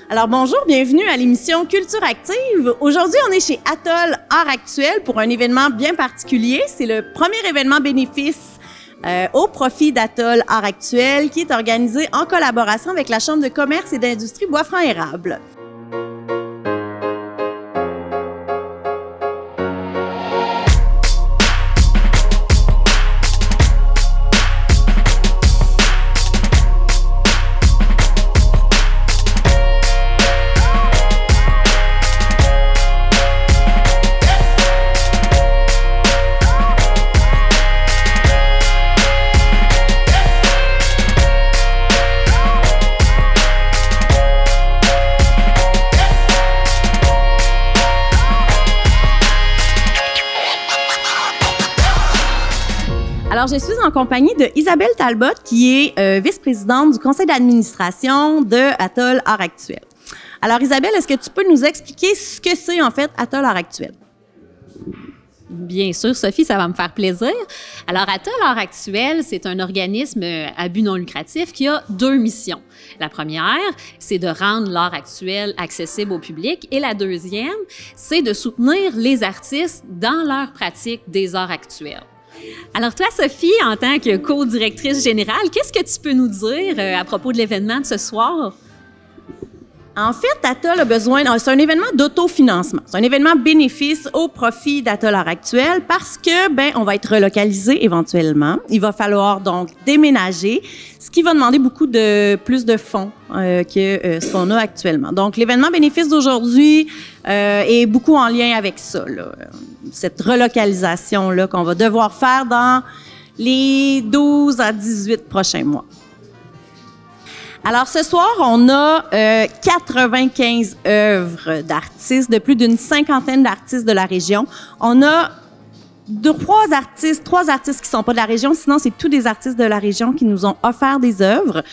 Alors bonjour, bienvenue à l'émission Culture Active. Aujourd'hui, on est chez Atoll Art Actuel pour un événement bien particulier. C'est le premier événement bénéfice au profit d'Atoll Art Actuel qui est organisé en collaboration avec la Chambre de commerce et d'industrie Bois-Franc-Érable. Alors, je suis en compagnie de Isabelle Talbot, qui est vice-présidente du conseil d'administration de Atoll Art Actuel. Alors, Isabelle, est-ce que tu peux nous expliquer ce que c'est, en fait, Atoll Art Actuel? Bien sûr, Sophie, ça va me faire plaisir. Alors, Atoll Art Actuel, c'est un organisme à but non lucratif qui a deux missions. La première, c'est de rendre l'art actuel accessible au public. Et la deuxième, c'est de soutenir les artistes dans leur pratique des arts actuels. Alors toi, Sophie, en tant que co-directrice générale, qu'est-ce que tu peux nous dire à propos de l'événement de ce soir? En fait, Atoll a besoin... C'est un événement d'autofinancement. C'est un événement bénéfice au profit d'Atoll Art Actuel parce que, on va être relocalisé éventuellement. Il va falloir donc déménager, ce qui va demander beaucoup plus de fonds que ce qu'on a actuellement. Donc, l'événement bénéfice d'aujourd'hui est beaucoup en lien avec ça, là, cette relocalisation-là qu'on va devoir faire dans les 12 à 18 prochains mois. Alors, ce soir, on a 95 œuvres d'artistes, de plus d'une cinquantaine d'artistes de la région. On a trois artistes qui sont pas de la région, sinon c'est tous des artistes de la région qui nous ont offert des œuvres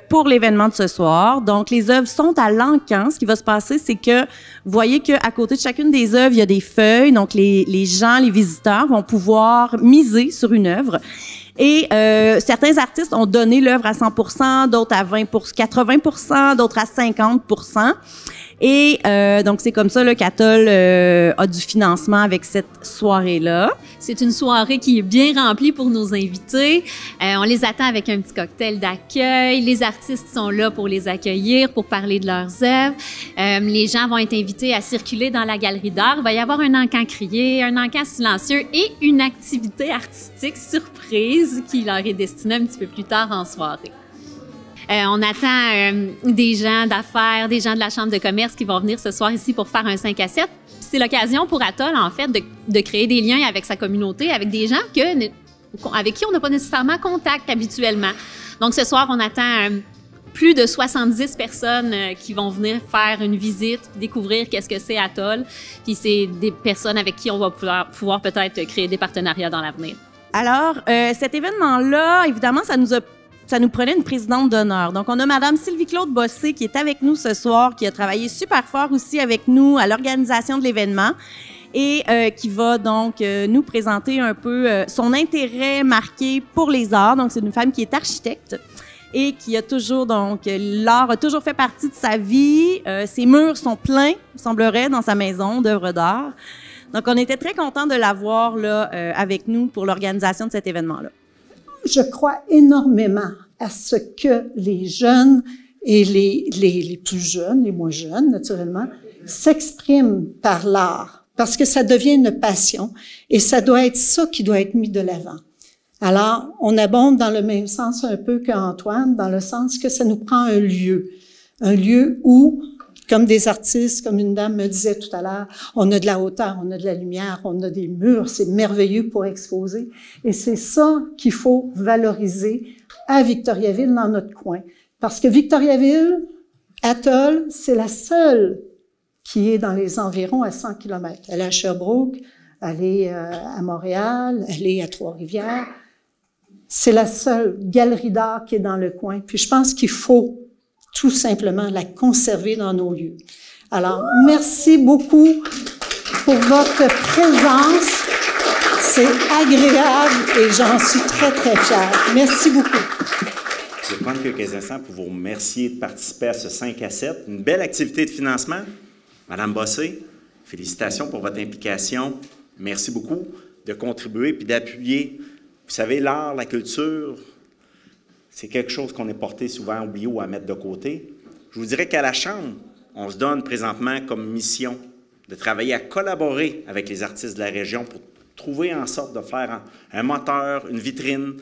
pour l'événement de ce soir. Donc, les œuvres sont à l'encan. Ce qui va se passer, c'est que vous voyez qu'à côté de chacune des œuvres, il y a des feuilles. Donc, les gens, les visiteurs vont pouvoir miser sur une œuvre. Et certains artistes ont donné l'œuvre à 100%, d'autres à 80%, d'autres à 50%. Et donc, c'est comme ça là, qu'Atoll a du financement avec cette soirée-là. C'est une soirée qui est bien remplie pour nos invités. On les attend avec un petit cocktail d'accueil. Les artistes sont là pour les accueillir, pour parler de leurs œuvres. Les gens vont être invités à circuler dans la galerie d'art. Il va y avoir un encan crié, un encan silencieux et une activité artistique surprise qui leur est destinée un petit peu plus tard en soirée. On attend des gens d'affaires, des gens de la Chambre de commerce qui vont venir ce soir ici pour faire un 5 à 7. C'est l'occasion pour Atoll, en fait, de créer des liens avec sa communauté, avec des gens avec qui on n'a pas nécessairement contact habituellement. Donc, ce soir, on attend plus de 70 personnes qui vont venir faire une visite, découvrir qu'est-ce que c'est Atoll. Puis c'est des personnes avec qui on va pouvoir peut-être créer des partenariats dans l'avenir. Alors, cet événement-là, évidemment, ça nous prenait une présidente d'honneur. Donc, on a Madame Sylvie-Claude Bossé qui est avec nous ce soir, qui a travaillé super fort aussi avec nous à l'organisation de l'événement et qui va donc nous présenter un peu son intérêt marqué pour les arts. Donc, c'est une femme qui est architecte et qui a toujours, donc, l'art a toujours fait partie de sa vie. Ses murs sont pleins, il semblerait, dans sa maison d'œuvres d'art. Donc, on était très contents de l'avoir là avec nous pour l'organisation de cet événement-là. Je crois énormément à ce que les jeunes et les plus jeunes, les moins jeunes, naturellement, s'expriment par l'art, parce que ça devient une passion et ça doit être ça qui doit être mis de l'avant. Alors, on abonde dans le même sens un peu qu'Antoine, dans le sens que ça nous prend un lieu où, comme des artistes, comme une dame me disait tout à l'heure, on a de la hauteur, on a de la lumière, on a des murs, c'est merveilleux pour exposer. Et c'est ça qu'il faut valoriser à Victoriaville, dans notre coin. Parce que Victoriaville, Atoll, c'est la seule qui est dans les environs à 100 km. Elle est à Sherbrooke, elle est à Montréal, elle est à Trois-Rivières. C'est la seule galerie d'art qui est dans le coin. Puis je pense qu'il faut tout simplement la conserver dans nos lieux. Alors, merci beaucoup pour votre présence. C'est agréable et j'en suis très, très fière. Merci beaucoup. Je vais prendre quelques instants pour vous remercier de participer à ce 5 à 7. Une belle activité de financement. Madame Bossé, félicitations pour votre implication. Merci beaucoup de contribuer puis d'appuyer. Vous savez, l'art, la culture, c'est quelque chose qu'on est porté souvent à oublier ou à mettre de côté. Je vous dirais qu'à la Chambre, on se donne présentement comme mission de travailler à collaborer avec les artistes de la région pour trouver en sorte de faire un moteur, une vitrine.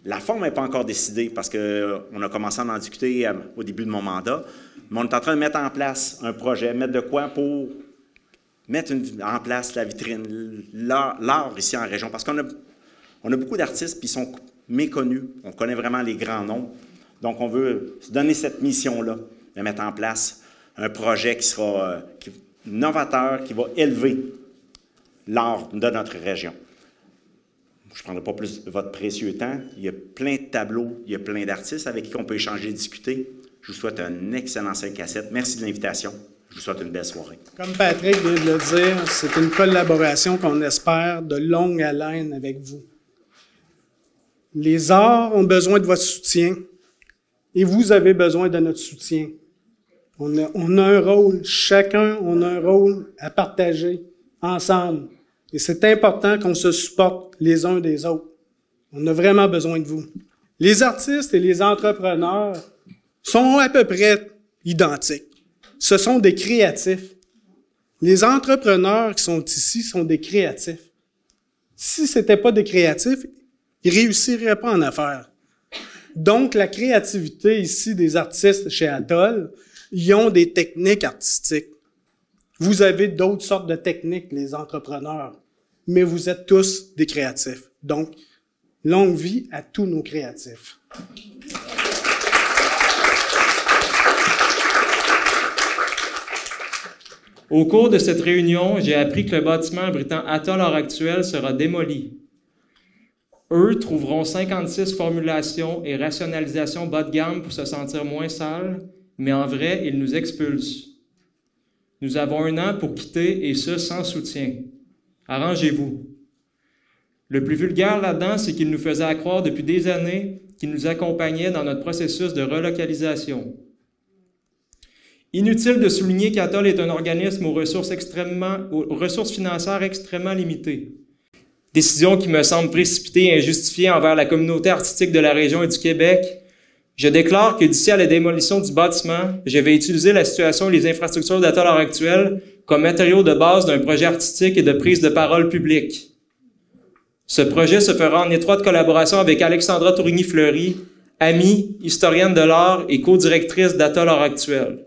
La forme n'est pas encore décidée parce qu'on a commencé à en discuter au début de mon mandat, mais on est en train de mettre en place un projet, mettre de quoi pour mettre en place la vitrine, l'art ici en région, parce qu'on a beaucoup d'artistes qui sont méconnus, on connaît vraiment les grands noms, donc on veut se donner cette mission-là, de mettre en place un projet qui sera novateur, qui va élever l'art de notre région. Je ne prendrai pas plus de votre précieux temps. Il y a plein de tableaux, il y a plein d'artistes avec qui on peut échanger et discuter. Je vous souhaite un excellent 5 à 7. Merci de l'invitation. Je vous souhaite une belle soirée. Comme Patrick vient de le dire, c'est une collaboration qu'on espère de longue haleine avec vous. Les arts ont besoin de votre soutien et vous avez besoin de notre soutien. On a un rôle, chacun, on a un rôle à partager ensemble. Et c'est important qu'on se supporte les uns des autres. On a vraiment besoin de vous. Les artistes et les entrepreneurs sont à peu près identiques. Ce sont des créatifs. Les entrepreneurs qui sont ici sont des créatifs. Si ce n'étaient pas des créatifs, ils ne réussiraient pas en affaires. Donc, la créativité ici des artistes chez Atoll, ils ont des techniques artistiques. Vous avez d'autres sortes de techniques, les entrepreneurs, mais vous êtes tous des créatifs. Donc, longue vie à tous nos créatifs. Au cours de cette réunion, j'ai appris que le bâtiment abritant Atoll Art Actuel sera démoli. Eux trouveront 56 formulations et rationalisations bas de gamme pour se sentir moins sales, mais en vrai, ils nous expulsent. Nous avons 1 an pour quitter, et ce, sans soutien. Arrangez-vous. Le plus vulgaire là-dedans, c'est qu'ils nous faisaient croire depuis des années qu'ils nous accompagnaient dans notre processus de relocalisation. Inutile de souligner qu'Atoll est un organisme aux ressources financières extrêmement limitées. Décision qui me semble précipitée et injustifiée envers la communauté artistique de la région et du Québec. Je déclare que d'ici à la démolition du bâtiment, je vais utiliser la situation et les infrastructures d'Atoll Art Actuel comme matériau de base d'un projet artistique et de prise de parole publique. Ce projet se fera en étroite collaboration avec Alexandra Tourigny-Fleury, amie, historienne de l'art et co-directrice d'Atoll Art Actuel.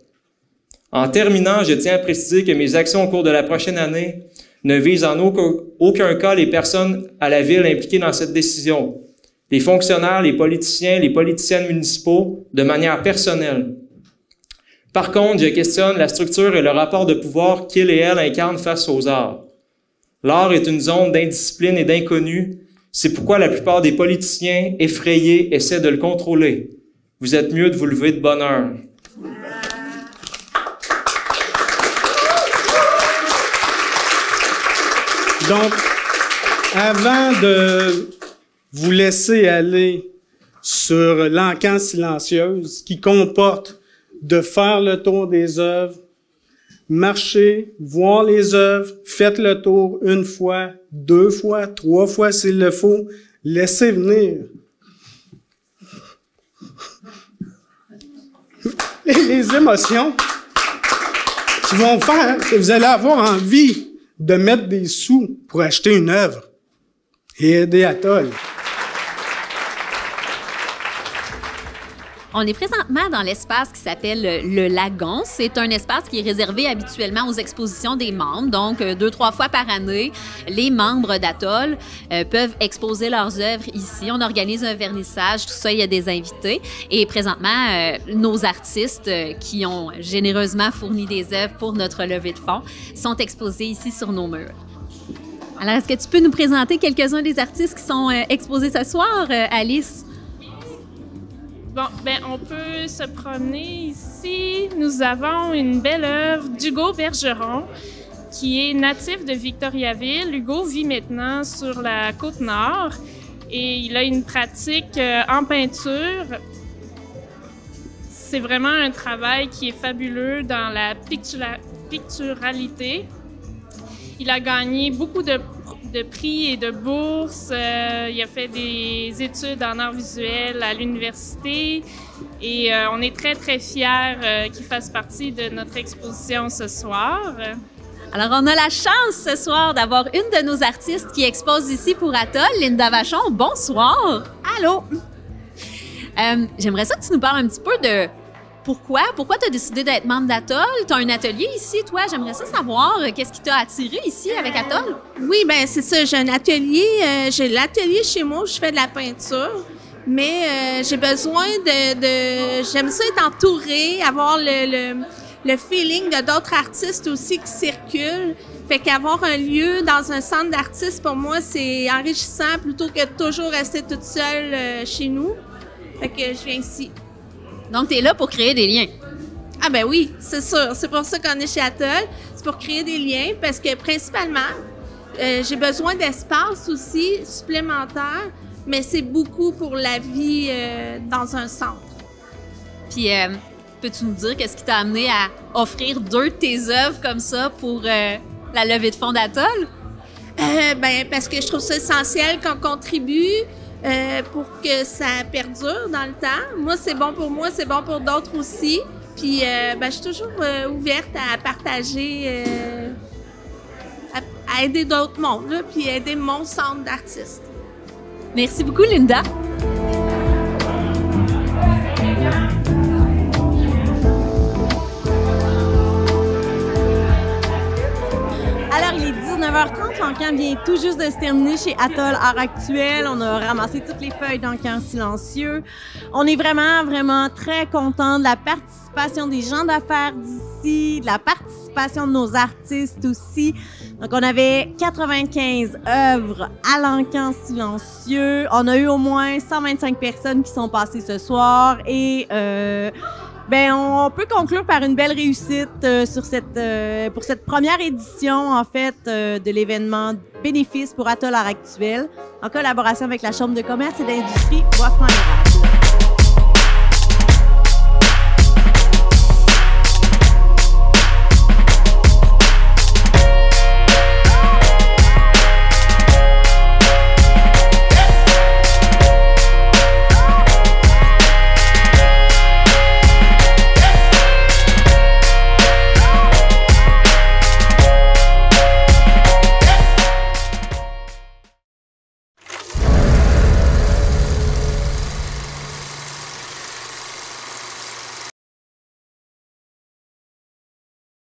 En terminant, je tiens à préciser que mes actions au cours de la prochaine année ne visent en aucun cas les personnes à la ville impliquées dans cette décision, les fonctionnaires, les politiciens, les politiciennes municipaux, de manière personnelle. Par contre, je questionne la structure et le rapport de pouvoir qu'ils et elles incarnent face aux arts. L'art est une zone d'indiscipline et d'inconnu. C'est pourquoi la plupart des politiciens effrayés essaient de le contrôler. Vous êtes mieux de vous lever de bonne heure. Donc, avant de vous laisser aller sur l'encan silencieuse qui comporte de faire le tour des œuvres, marcher, voir les œuvres, faites le tour 1 fois, 2 fois, 3 fois s'il le faut, laissez venir. Et les émotions qui vont faire que vous allez avoir envie de mettre des sous pour acheter une œuvre et aider Atoll. On est présentement dans l'espace qui s'appelle le Lagon. C'est un espace qui est réservé habituellement aux expositions des membres. Donc, 2-3 fois par année, les membres d'Atoll peuvent exposer leurs œuvres ici. On organise un vernissage, tout ça, il y a des invités. Et présentement, nos artistes qui ont généreusement fourni des œuvres pour notre levée de fonds sont exposés ici sur nos murs. Alors, est-ce que tu peux nous présenter quelques-uns des artistes qui sont exposés ce soir, Alice? Bon, ben on peut se promener ici. Nous avons une belle œuvre d'Hugo Bergeron, qui est natif de Victoriaville. Hugo vit maintenant sur la Côte-Nord et il a une pratique en peinture c'est vraiment un travail qui est fabuleux dans la picturalité. Il a gagné beaucoup de prix et de bourses. Il a fait des études en arts visuels à l'université et on est très, très fiers qu'il fasse partie de notre exposition ce soir. Alors, on a la chance ce soir d'avoir une de nos artistes qui expose ici pour Atoll, Linda Vachon. Bonsoir! Allô? J'aimerais ça que tu nous parles un petit peu de pourquoi tu as décidé d'être membre d'Atoll. Tu as un atelier ici, toi. J'aimerais ça savoir qu'est-ce qui t'a attiré ici avec Atoll? Oui, bien, c'est ça. J'ai un atelier. J'ai l'atelier chez moi où je fais de la peinture. Mais j'ai besoin j'aime ça être entourée, avoir le feeling de d'autres artistes aussi qui circulent. Fait qu'avoir un lieu dans un centre d'artistes, pour moi, c'est enrichissant plutôt que de toujours rester toute seule chez nous. Fait que je viens ici. Donc, tu es là pour créer des liens. Ah ben oui, c'est sûr. C'est pour ça qu'on est chez Atoll. C'est pour créer des liens parce que principalement, j'ai besoin d'espace aussi supplémentaire, mais c'est beaucoup pour la vie dans un centre. Puis, peux-tu nous dire qu'est-ce qui t'a amené à offrir 2 de tes œuvres comme ça pour la levée de fonds d'Atoll? Ben parce que je trouve ça essentiel qu'on contribue pour que ça perdure dans le temps. Moi, c'est bon pour moi, c'est bon pour d'autres aussi. Puis, ben, je suis toujours ouverte à partager, à aider d'autres mondes, là, puis aider mon centre d'artistes. Merci beaucoup, Linda. Alors, il est 19h30, l'encan vient tout juste de se terminer chez Atoll Art Actuel. On a ramassé toutes les feuilles d'encan silencieux. On est vraiment, vraiment très contents de la participation des gens d'affaires d'ici, de la participation de nos artistes aussi. Donc, on avait 95 œuvres à l'encan silencieux. On a eu au moins 125 personnes qui sont passées ce soir et ben, on peut conclure par une belle réussite pour cette première édition, en fait, de l'événement Bénéfice pour Atoll Art Actuel, en collaboration avec la Chambre de commerce et d'industrie Bois-Franc-Érable.